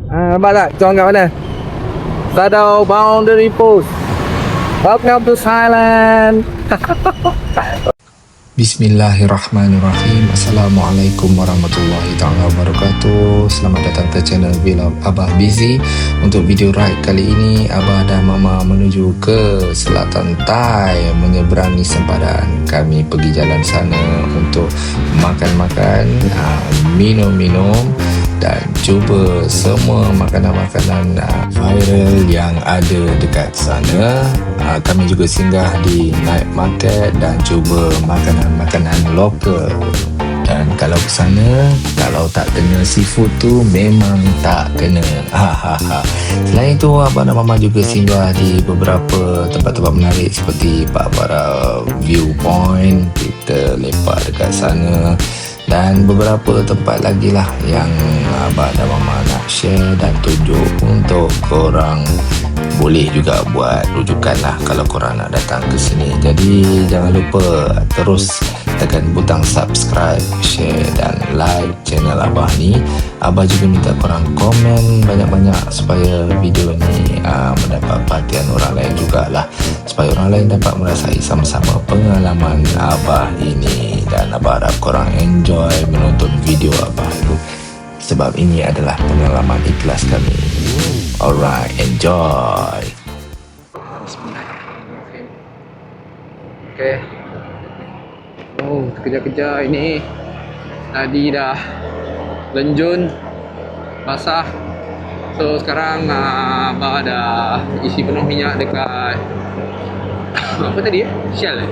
Nampak tak? Kita orang kat mana? Sadao Boundary Post. Welcome to Thailand. Bismillahirrahmanirrahim. Assalamualaikum warahmatullahi taala wabarakatuh. Selamat datang ke channel vlog Abah Busy. Untuk video ride kali ini, Abah dan Mama menuju ke selatan Thai, menyeberangi sempadan. Kami pergi jalan sana untuk makan-makan, minum-minum dan cuba semua makanan-makanan viral yang ada dekat sana. Kami juga singgah di night market dan cuba makanan-makanan lokal. Dan kalau ke sana, kalau tak kena seafood tu memang tak kena. Selain itu, Abah dan Mama juga singgah di beberapa tempat-tempat menarik seperti Papara Viewpoint. Kita lepak dekat sana dan beberapa tempat lagi lah yang Abah dan Mama nak share dan tunjuk untuk korang. Boleh juga buat rujukan lah kalau korang nak datang ke sini. Jadi jangan lupa terus tekan butang subscribe, share dan like channel Abah ni. Abah juga minta korang komen banyak-banyak supaya video ni mendapat perhatian orang lain jugalah, supaya orang lain dapat merasai sama-sama pengalaman Abah ini. Dan Abah harap korang enjoy menonton video Abah tu, sebab ini adalah pengalaman ikhlas kami. Alright, enjoy. Bismillahirrahmanirrahim. Okay. Oh, kejar-kejar ini. Tadi dah lenjun, basah. So sekarang Abah dah isi penuh minyak dekat apa tadi Shell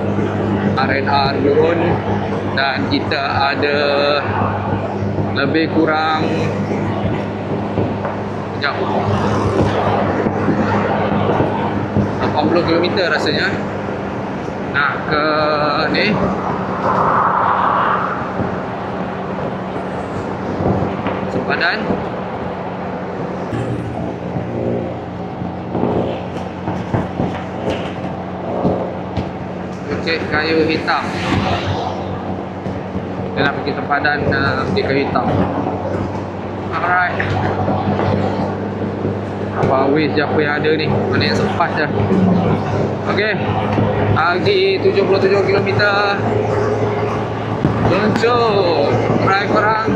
R&R Luhun. Dan kita ada lebih kurang 80 km rasanya nak ke ni sempadan. Bukit Kayu Hitam. Dia nak pergi sempadan Bukit Kayu Hitam. Alright. Apa waste je apa yang ada ni. Mana yang sempat dah. Okay. Lagi 77 km. Luncur. Alright korang.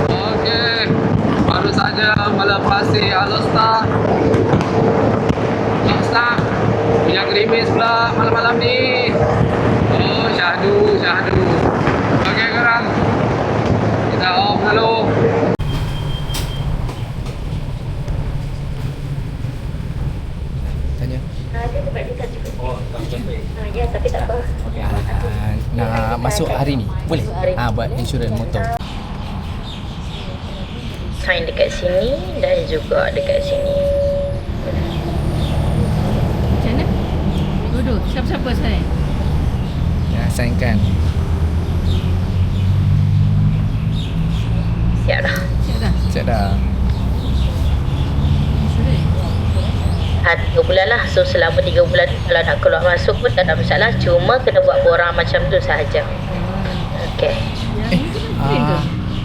Okay. Baru saja melepasi Alostar. Minyak gerimis pula malam-malam ni. Oh, syahdu. Okey korang, kita off dulu. Tanya. Ada tempat dekat juga. Oh, tak sampai. Ya, tapi tak apa. Okey, nak masuk hari ni boleh? Buat insurans motor. Sign dekat sini dan juga dekat sini. Macam mana? Duduk. Siapa-siapa saya? Ya, sainkan. Siap dah. Siap dah. Siap dah. Insurans. 3 bulan lah. So selama 3 bulan kalau nak keluar masuk pun tak ada masalah. Cuma kena buat borang macam tu sahaja. Okey. Yang itu kan print ke?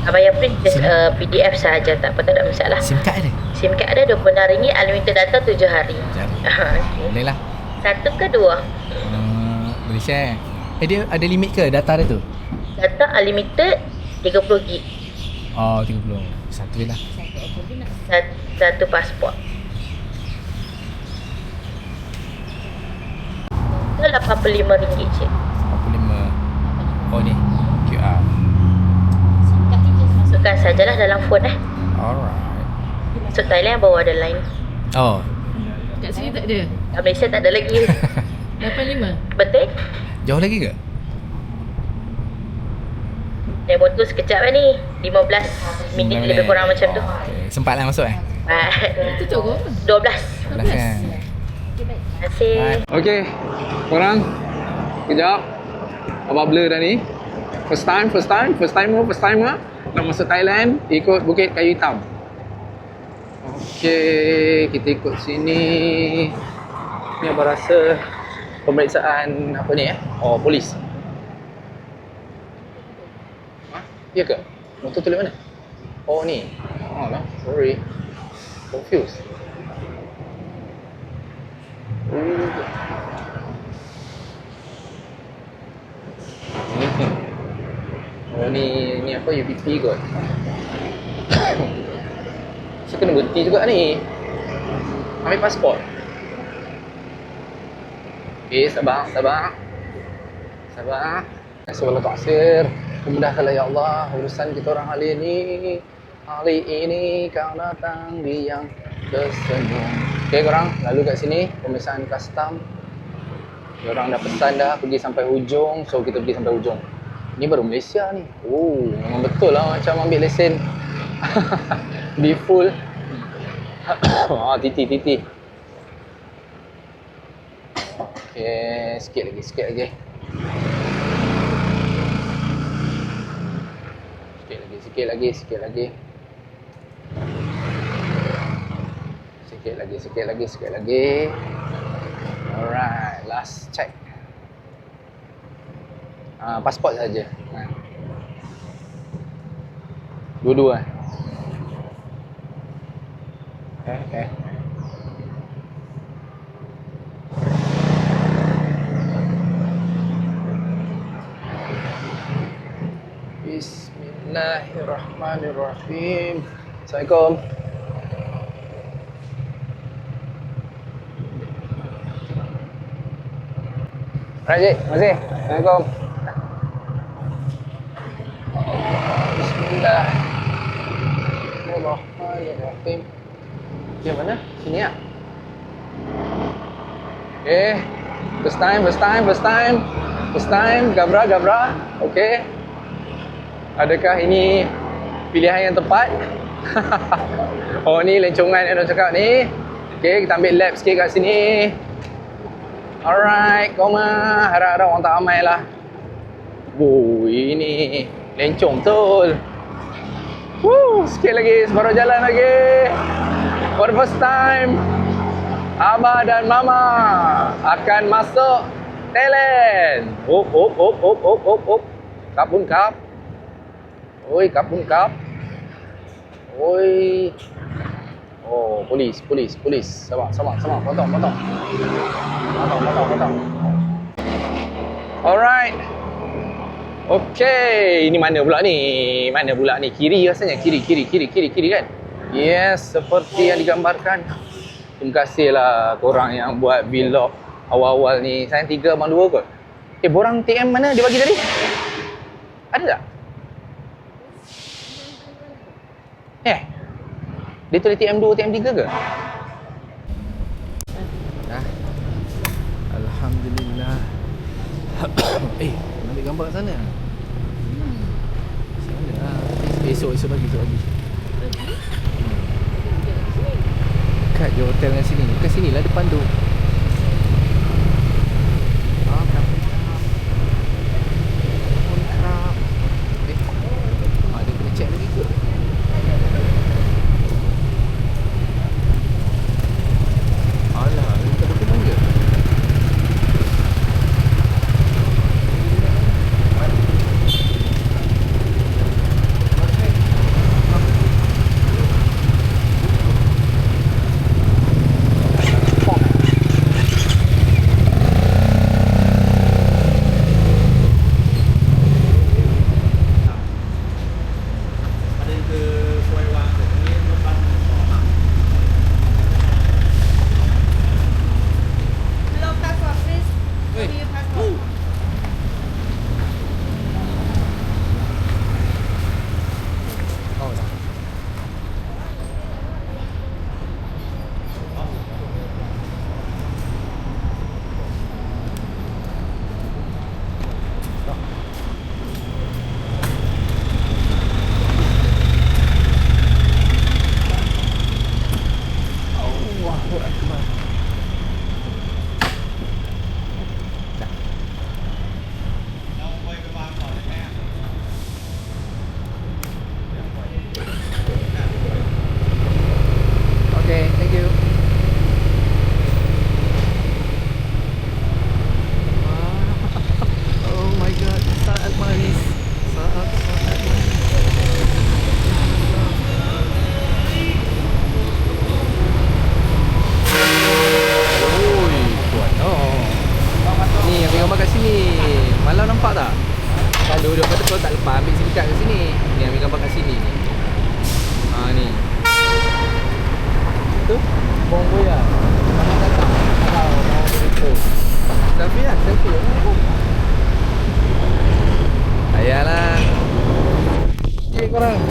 Abang yang print just PDF sahaja, tak apa, tak ada masalah. SIM card ada? SIM card ada RM26, unlimited data 7 hari. Okay. Boleh lah. 1 ke 2? Boleh share. Dia ada limit ke data dia tu? Data unlimited 30 gig. Oh, 30. Satu je lah. Satu pasport. Itu RM85 cik. 45. Oh ni QR. Masukkan sajalah dalam phone Alright. Masuk Thailand baru ada line. Oh. Kat sini tak ada. Kat Malaysia tak ada lagi. 85. Betul? Jauh lagi ke? Naik motor sekejap ni 15 minit lebih kurang macam tu. Okay. Sempat lah masuk Tutup ke? 12. 12 kan? Terima kasih. Okay korang, kejap. Abah blur dah ni. First time nak masuk Thailand, ikut Bukit Kayu Hitam. Okay, kita ikut sini. Ni Abah rasa pemeriksaan apa ni Oh, polis. Ya ke? Motor tulis mana? Oh ni. Oh lah, sorry. Confused. Oh ni apa UPP kot. Saya kena berhenti juga ni. Ambil pasport. Okay, sabar. Terima kasih. Mudahkanlah ya Allah urusan kita orang hari ini. Hari ini kau datang di yang tersenyum. Okay korang, lalu kat sini pemeriksaan custom. Diorang dah pesan dah pergi sampai hujung. So kita pergi sampai hujung. Ni baru Malaysia ni. Oh, memang betul lah macam ambil lesen di full. Titi. Okay, sikit lagi. Sikit lagi. Alright, last check. Pasport saja. Dua-dua. Okay. Bismillahirrahmanirrahim. Assalamualaikum. Razik, terima kasih. Assalamualaikum. Bismillahirrahmanirrahim. Okay, mana? Sini ya? Okay. First time. Gabra. Okay. Adakah ini pilihan yang tepat? Oh ni lencongan yang orang cakap ni. Okay, kita ambil lap sikit kat sini. Alright, koma. Harap-harap orang tak ramai lah. Oh, ini lencong betul. Sikit lagi, separuh jalan lagi. For the first time, Abah dan Mama akan masuk Thailand. Op. Kap. Oi, kap. Oi. Oh, polis. Sabar. Potong. Alright. Okay, ini mana pula ni? Kiri rasanya. Kiri kan? Yes, seperti yang digambarkan. Terima kasihlah korang yang buat vlog awal-awal ni. Sayang 3 abang 2 kot. Borang TM mana dia bagi tadi? Ada tak? Dia tulis TM2, TM3 ke? Alhamdulillah. Ambil gambar kat sana. Esok bagi. Kat je hotel dengan sini. Bukan sini lah depan tu. Dia kena check lagi kot. nampak tak? Kalau dia kata kalau tak lepas, ambil SIM card kat sini. Ni ambil gambar kat sini ni. Ni. Tu bong boya. Selamat datang. Kalau mau berita. Selfie lah, selfie. Ayalah. Okey korang.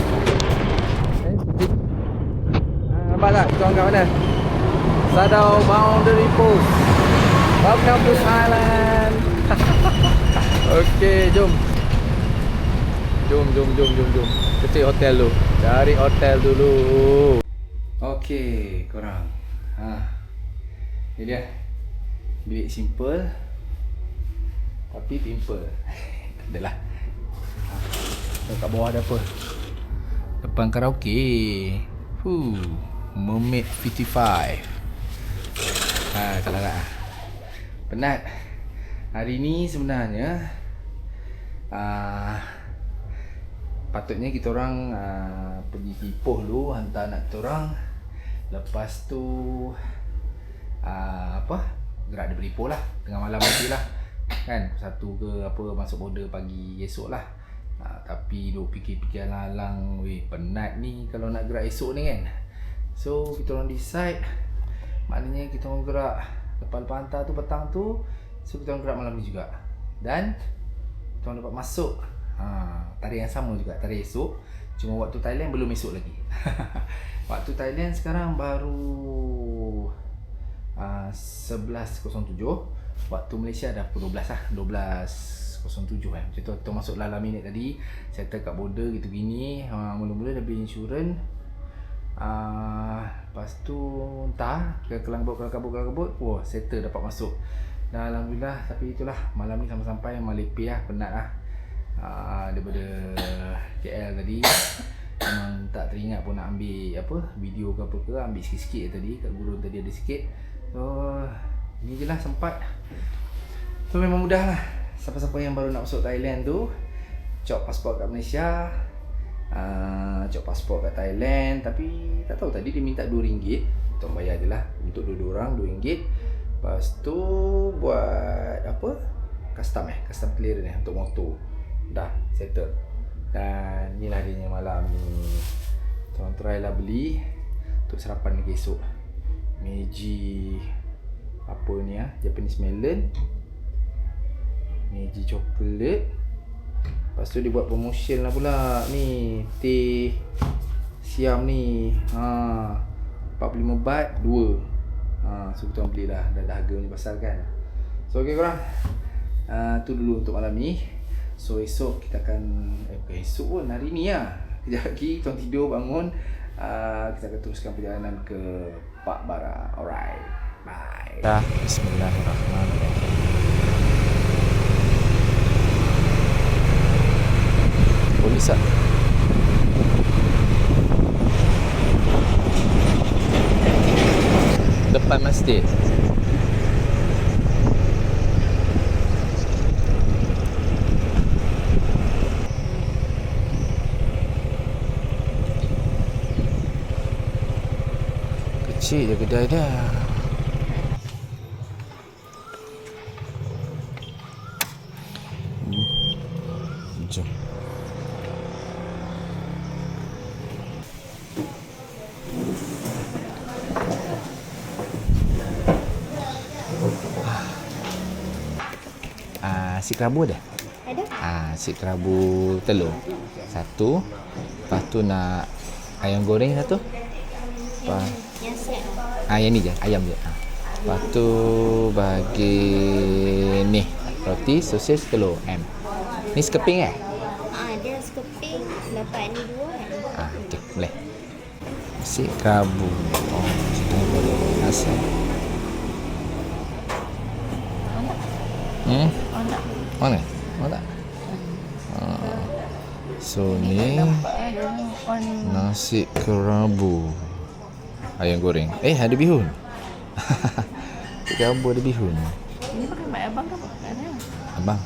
Nampak tak? Kita orang kat mana? Sadao Boundary Post. Welcome to Thailand. Okey, jom. Jom. Kita cari hotel dulu. Cari hotel dulu. Okey, korang. Ni dia. Bilik simple. Tapi pimple. Tak adalah. Kat bawah ada apa? Depan karaoke. Mermaid 55. Kalau tak penat. Hari ni sebenarnya patutnya kita orang pergi Ipoh dulu, hantar anak kita orang. Lepas tu gerak daripada Ipoh lah, tengah malam nanti lah kan, 1 ke apa, masuk border pagi esok lah. Tapi duk fikir-fikir alang-alang, penat ni kalau nak gerak esok ni kan. So kita orang decide, maknanya kita orang gerak lepas-lepas hantar tu petang tu. So kita orang gerak malam ni juga. Dan kita orang dapat masuk tarikh yang sama juga, tarikh esok. Cuma waktu Thailand belum esok lagi. Waktu Thailand sekarang baru 11.07. Waktu Malaysia dah pukul 12 lah, 12.07 kan. Macam tu kita masuk dalam minit tadi, settle kat border gitu gini. Mula-mula dah beli insurans. Lepas tu entah kelangkabut, wah settle dapat masuk. Dan Alhamdulillah. Tapi itulah, malam ni sampai-sampai Malepeh lah, penat lah. Daripada KL tadi memang tak teringat pun nak ambil apa video ke apa ke, ambil sikit-sikit tadi kat gurun tadi ada sikit. So ni je lah sempat. So memang mudah lah. Siapa-siapa yang baru nak masuk Thailand tu, cop pasport kat Malaysia, cop pasport kat Thailand. Tapi tak tahu tadi dia minta RM2. Kita bayar je lah untuk dua-dua orang RM2. Lepas tu buat apa, custom clearance untuk motor. Dah settle. Dan inilah dia malam ni. Kita orang try lah beli untuk sarapan lagi esok. Meiji apa ni Japanese melon, Meiji coklat. Lepas tu dia buat promotion lah pula ni, teh siam ni 45 baht 2. So kita orang belilah, dah harga punya pasal kan. So okey korang, tu dulu untuk malam ni. So esok kita akan bukan esok pun, hari ni lah. Kejap lagi kita orang tidur bangun, kita akan teruskan perjalanan ke Pak Bara. Alright, bye. Bismillahirrahmanirrahim. Polis lah. Depan masjid. Kecil je kedai dia. Jom. Nasi kerabu ada? Ada. Nasi kerabu telur 1. Lepas tu nak ayam goreng 1. Yang set. Yang ni je, ayam je. Lepas tu bagi ni roti, sosis, telur M. Ni skeping Dia skeping. Dapat ni 2 kan. Okey, boleh. Nasi kerabu. Kita boleh nasi. Mana? Tak? So ni nasi kerabu, ayam goreng. Ada bihun. Nasi kerabu ada bihun. Ini pakai mak abang ke apa? Tak ada. Abang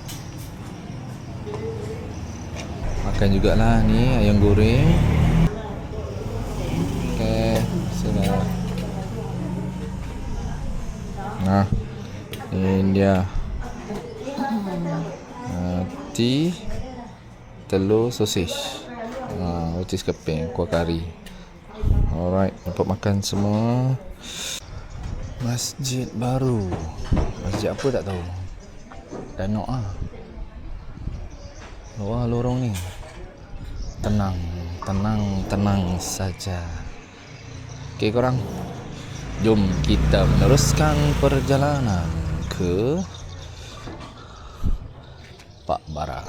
makan jugalah ni ayam goreng. Okay, sudah. Ini dia. roti, telur, sosis, roti sekeping, kuah kari. Alright, dapat makan semua. Masjid baru. Masjid apa tak tahu. Danok ah. Luar lorong ni. Tenang, tenang, tenang saja. Okey korang. Jom kita meneruskan perjalanan ke Pak Bara.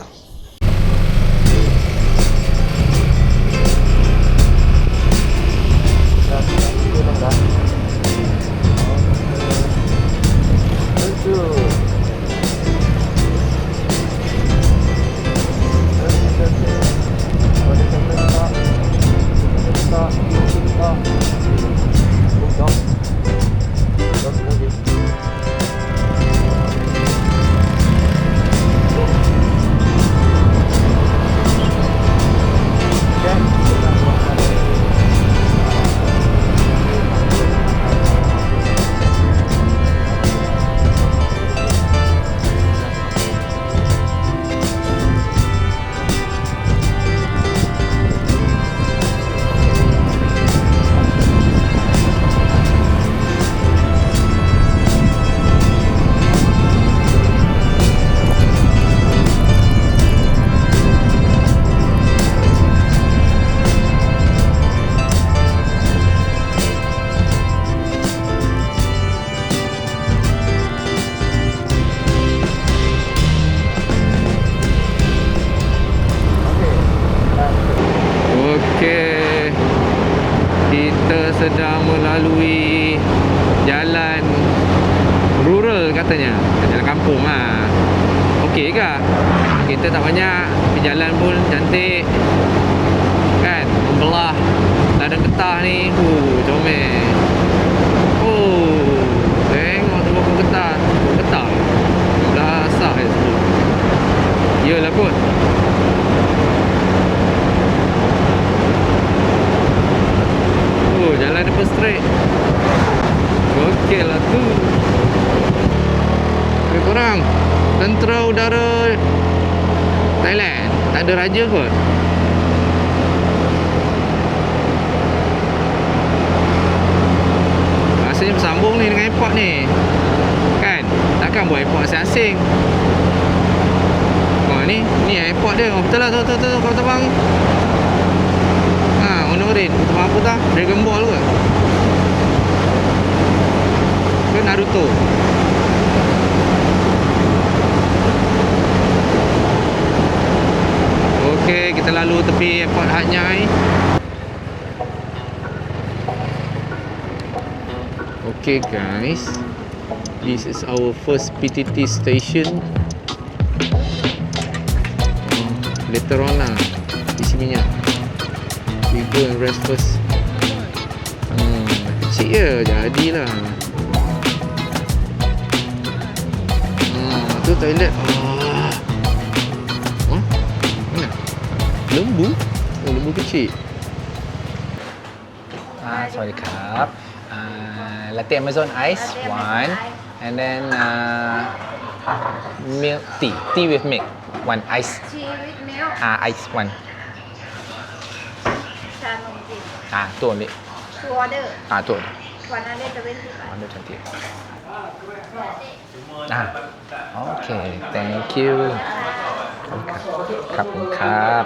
Okey, kita sedang melalui jalan rural katanya, jalan kampung lah. Okey ke? Kita tak banyak, tapi jalan pun cantik kan, membelah ladang getah ni. Comel. Tengok tu pokok getah. Getah dasar je sebut. Yelah kot. Jalan depan straight. Okey lah tu. Okay, korang, tentera udara Thailand tak ada raja kot. Rasanya bersambung ni dengan airport ni kan. Takkan buat airport asing-asing. Ni airport dia. Betul lah, tu kau terbang. Honorin, terbang apa tah? Dragon Ball ke? Ke Naruto? Okey, kita lalu tepi airport Hat Yai. Okay guys, this is our first PTT station. Later on lah, isi minyak. We go and rest first. Kecil je, jadilah. Tu toilet. Mana? Lembu? Lembu kecil. Sorry cup. Latte Amazon ice, one. And then milk tea. Tea with milk. One ice. Tea with milk. Ice one. Tu ambil. Tu order. Tu. 120. 120. Okay, thank you. ขอบคุณครับ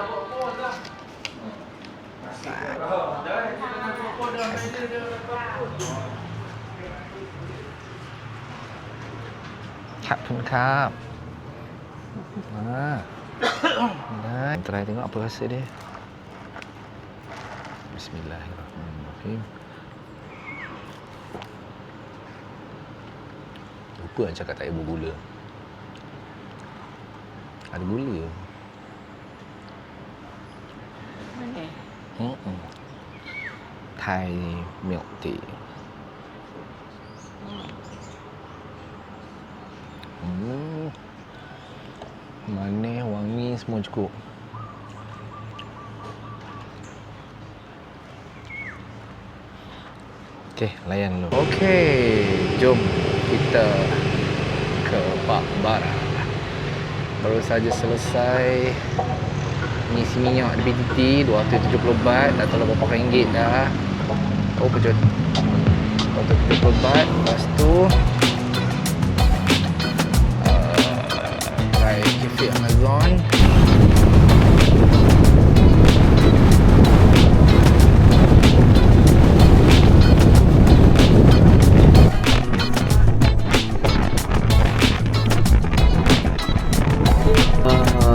ขอบคุณครับDah, try tengok apa rasa dia. Bismillahirrahmanirrahim. Lupa nak cakap tak ada gula. Ada gula. Thai milk tea. Manis, wangi, semua cukup. Okey, layan dulu. Okey, jom kita ke Pak Bara. Baru saja selesai ngisi minyak di PTT 270 baht. Dah tahu lah berapa ringgit dah. Oh pejut 270 baht. Lepas tu try cafe Amazon.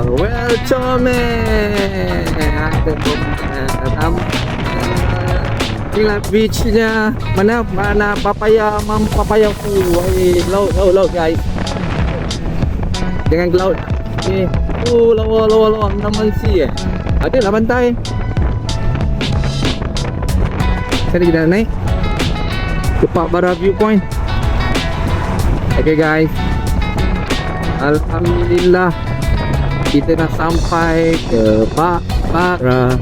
Welcome inilah beachnya. Mana papaya ku. Laut guys. Jangan ke laut. Okay. Lawa Naman Sea ada lah pantai. Tadi kita nak naik ke Pak Bara Viewpoint. Okay guys, alhamdulillah kita dah sampai ke Pak Bara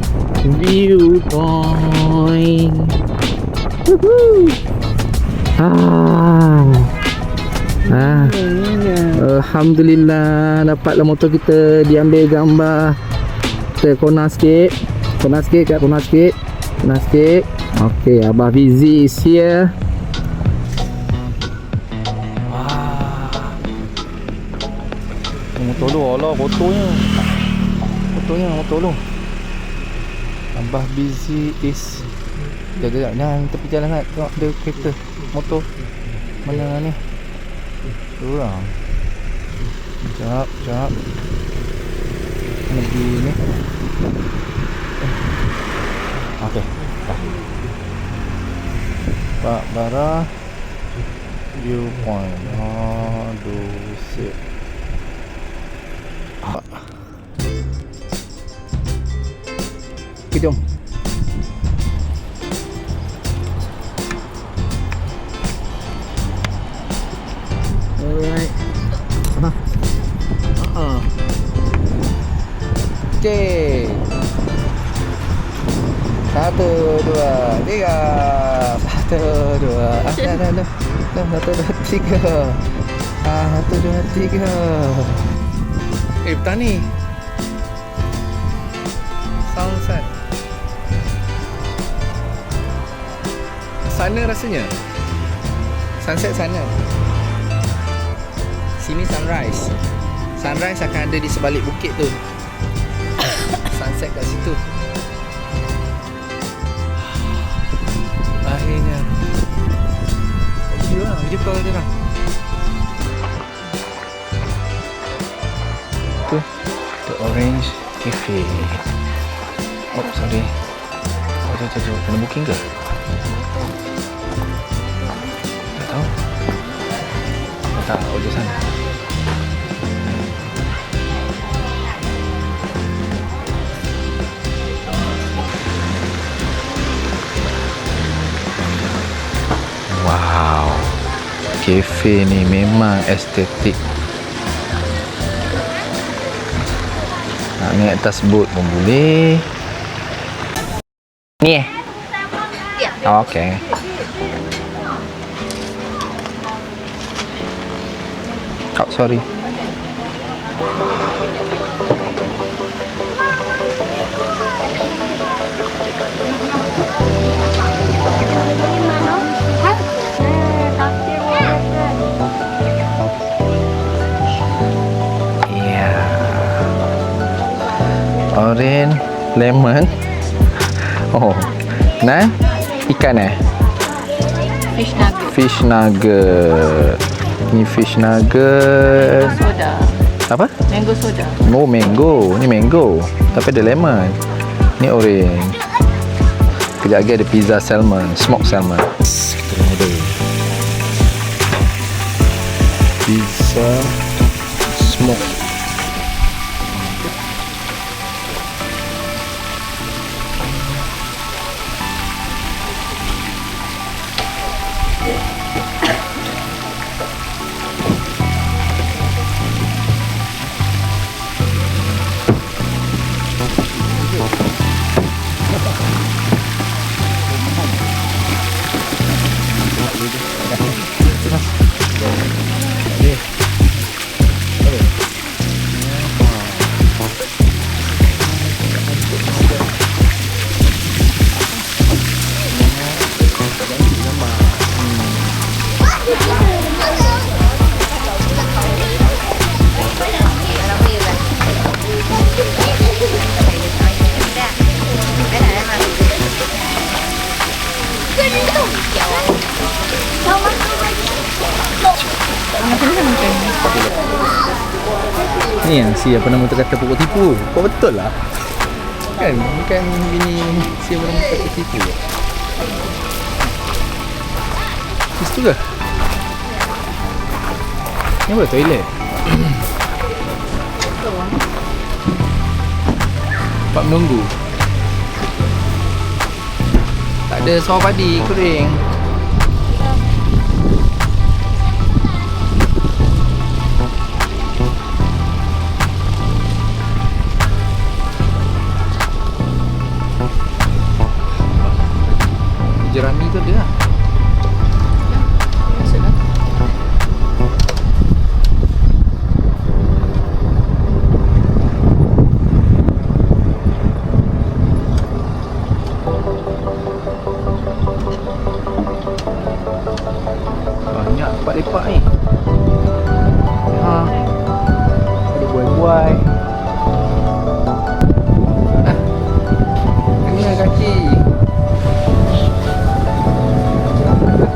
Viewpoint. Woohoo. Alhamdulillah dapatlah motor kita diambil gambar. Kita corner sikit. Okay, Abah Fizi is here. Motor lu, alah motornya motor lu. Abah Busy is Sekejap jangan tepi jalan kan. Tengok ada kereta motor. Mana ni? Kurang. Sekejap lagi ni. Okey, dah. Pak Bara Viewpoint. Aduh, sip. Okay, jom. Alright. Okay. 1, 2, 3. 1, 2. Dah. 1, 2, 3. 1, 2, 3. Petani. Sunset. Sana rasanya. Sunset sana. Sini sunrise. Sunrise akan ada di sebalik bukit tu. Sunset kat situ. Akhirnya. Okey lah, video call dia lah. Tu, The Orange Cafe. Oh, sorry. Jom. Kena booking ke? Tak tahu. Tak, di sana. Wow. Cafe ni memang estetik. Nak naik atas boat pun boleh. Ni Ya. Oh, okay. Oh, sorry. Orange, lemon. Oh, nah, ikan Fish nugget. Fish nugget. Ni fish nugget. Soda. Apa? Mango soda. Oh, mango. Ni mango. Tapi ada lemon. Ni orange. Kejap lagi ada pizza salmon, smoked salmon. Kita ada pizza smoked. Ni yang si apa nama tu kata pokok tipu. Kau betul lah. Kan? Bukan bini si apa nama tu kata tipu. Di situ ke? Ni apa? Toilet? Tempat menunggu. Tak ada sawah padi kering. Jerami tu ada lah. Biasalah. Banyak lepak-lepak ni. Ha. Ada buai-buai. Kena kaki.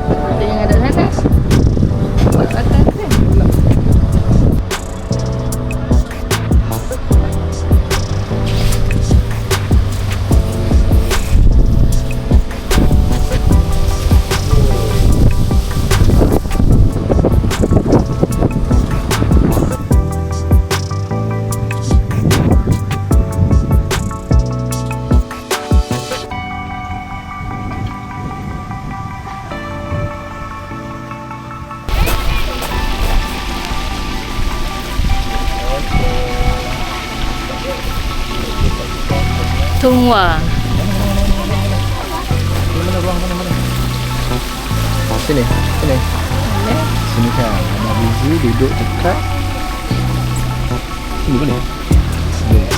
Ada yang ada sana. Kat atas kan? Tungwa. Sini, sini. Sini kan. Abang Bizi duduk dekat. Sini boleh? Boleh.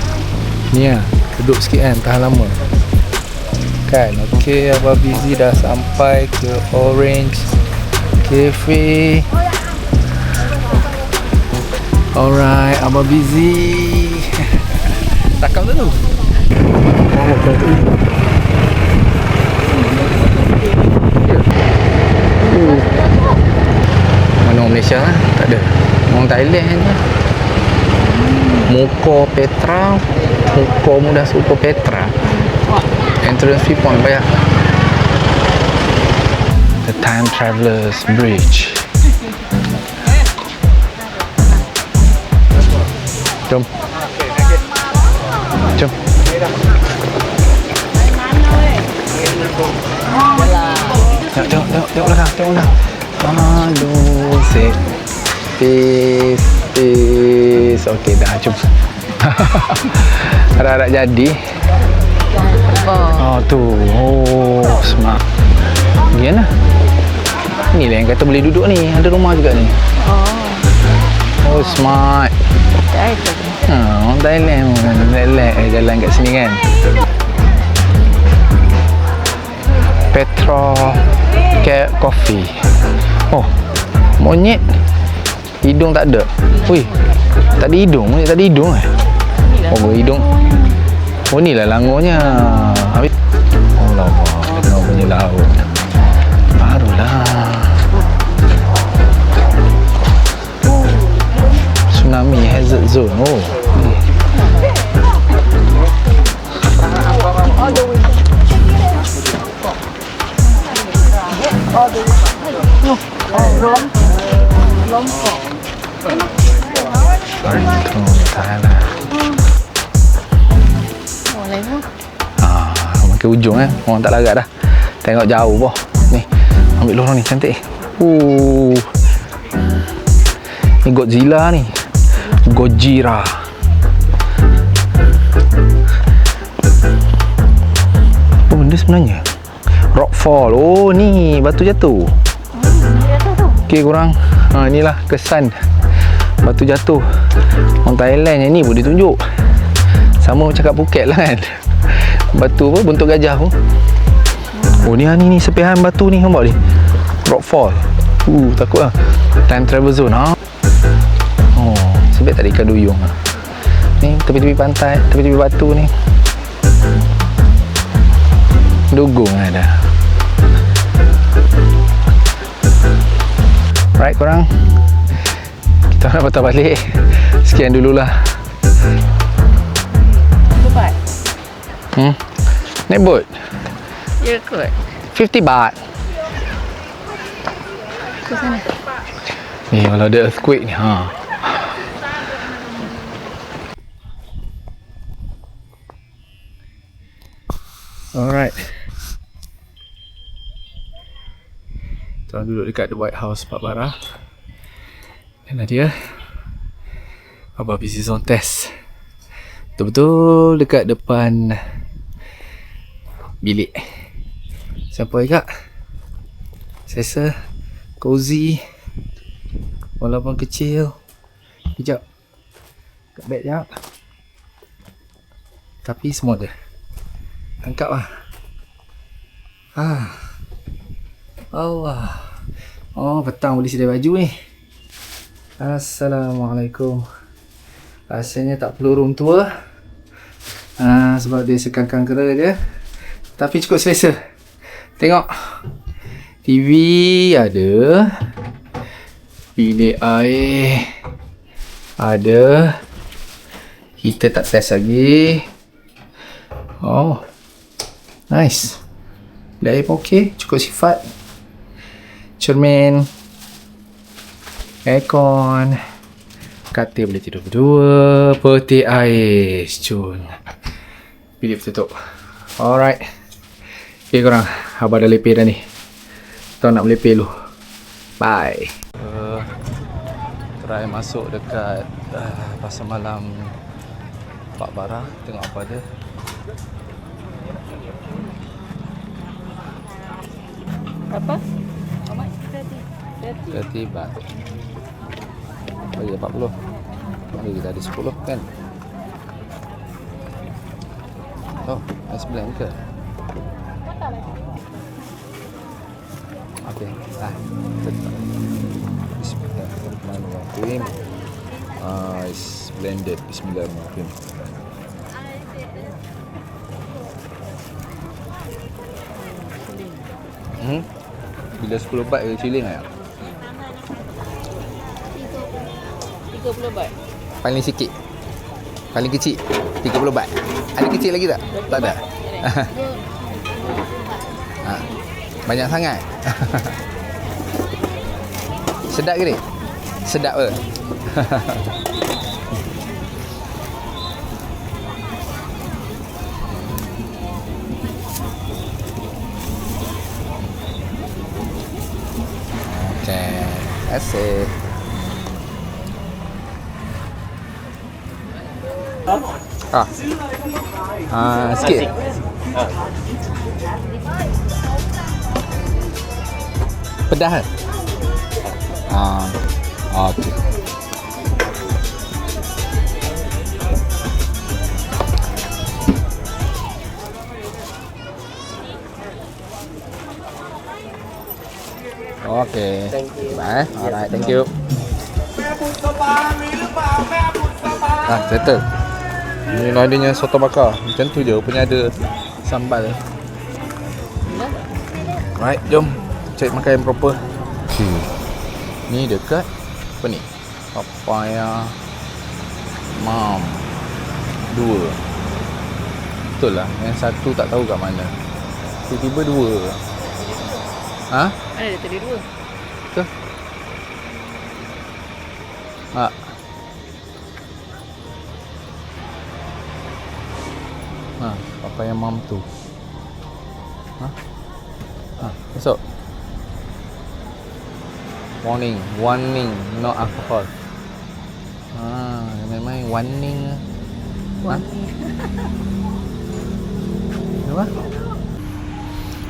Ni lah. Duduk sikit kan. Tahan lama. Kan. Okey. Abang Bizi dah sampai ke Orange Cafe. Alright. Abang Bizi. Takam tu tu. Mana orang Malaysia lah? Tak ada. Orang Thailand je. Muka Petra. Muka mudah suka Petra. Entrance fee point bayar. The Time Travelers Bridge. Jom. Jom. Tengok belakang, tengok belakang. Aduh, set. Peace. Okey dah, jom. Harap-harap jadi. Oh tu. Oh, smart. Gimana? Ni lah yang kata boleh duduk ni. Ada rumah juga ni. Oh, smart. Orang Thailand jalan kat sini kan. Petra Coffee. Oh, monyet. Hidung tak ada. Ui, tak ada hidung. Monyet tak ada hidung eh. Oh, hidung. Oh, ni lah langurnya. Habis. Oh, lawak. Kena punya laut. Barulah. Tsunami hazard zone. Oh. Makin ujung orang tak larat dah. Tengok jauh boh. Ni, ambil lorong ni cantik. Ni Godzilla ni. Gojira. Apa benda sebenarnya? Rockfall. Oh ni batu jatuh. Okey korang. Inilah kesan batu jatuh. Orang Thailand yang ni pun dia tunjuk. Sama macam kat Phuket lah kan. Batu apa bentuk gajah pun. Oh ni sepihan batu ni nampak ni. Rockfall. Takut lah. Time travel zone Oh, sebab tak ada ikan duyung lah. Ni tepi-tepi pantai, tepi-tepi batu ni. Dugong ada. Right korang. Kita nak patah balik. Sekian dululah. Buat. Naik bot. Ya kot. 50 baht. Ke sana. Ni kalau ada earthquake ni, ha. Alright. Tuan duduk dekat The White House, Pak Bara. Dan dia Abah busy zone test. Betul-betul dekat depan bilik. Sampai kak. Selesa, cozy, walaupun kecil. Sekejap. Kat beg sekejap. Tapi semua ada. Angkat lah. Allah. Oh, petang boleh sedia baju ni. Assalamualaikum. Rasanya tak perlu room tour. Sebab dia sekangkang kera je. Tapi cukup selesa. Tengok. TV ada. Bilik air ada. Kita tak test lagi. Oh, nice. Bilik air pun okey. Cukup sifat. Cermin. Aircon. Katil boleh tidur berdua. Peti air. Cun. Bilik tertutup. Alright. Okay korang. Abah dah lepeh dah ni. Tuan nak melepeh dulu. Bye. Try masuk dekat pasar malam Pak Bara. Tengok apa ada. Apa? 30 baht. Bagi 40. Bagi kita ada 10 kan. Oh, es blend ke? Okey, Bismillahirrahmanirrahim. Is blended. Bismillahirrahmanirrahim. Bila 10 baht ke chilling tak? 30 baht. Paling sikit. Paling kecil 30 baht. Ada kecil lagi tak? Tak ada. Banyak sangat. Sedap ke ni? Sedap ke? Okay, that's it. Sikit. Pedas kan? Okey. Okay. Thank you. Bye. Alright, thank you. Settle. Ni adanya soto bakar. Macam tu je, rupanya ada sambal. Alright, jom cari makan yang proper. Ni dekat apa ni? Papaya Mam 2. Betul lah. Yang satu tak tahu kat mana. Tiba-tiba 2. Ada tadi 2. Ke? Papaya Mam tu. Masuk. Warning, no alcohol. Main-main warning. Apa?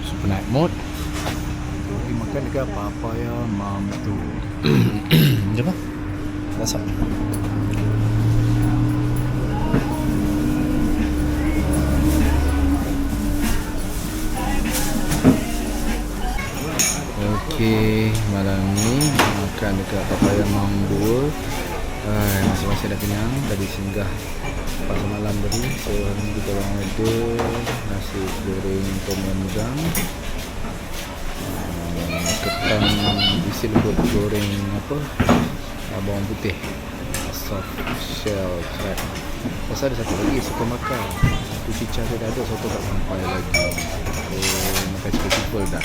Super night mode. Pergi makan dekat Papaya Mam tu. Jom lah. Masuk. Okey, malam ni makan dekat Papaya Mam 2. Masing-masing dah kenyang. Tadi singgah pasar malam tadi. So hari ni kita orang ada nasi goreng tom yum udang, ketan isi lembut goreng bawang putih. So soft shell crab. Pasal ada satu lagi soto makan. Tu cicah dia dah ada, soto tak sampai lagi. Makan chicken dah.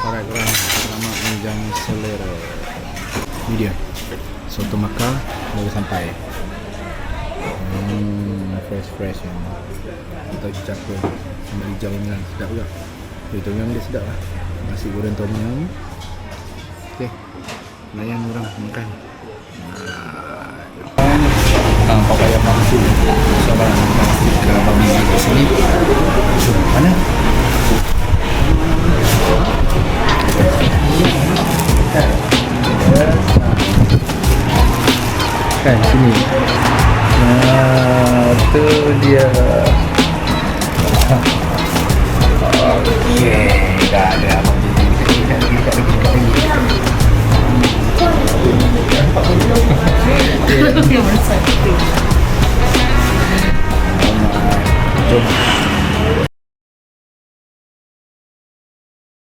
Alright korang, selamat menjam selera. Ni dia soto makan baru sampai. Fresh yang tak cicak pun. Sambal hijau ni kan sedap juga. Tom yum dia sedap lah. Nasi goreng tom yum. Okay, layan orang makan. Papaya mampu. Sabar ke babi kat sini. Mana? Kan sini. Nah, tu dia. Okey, dah ada apa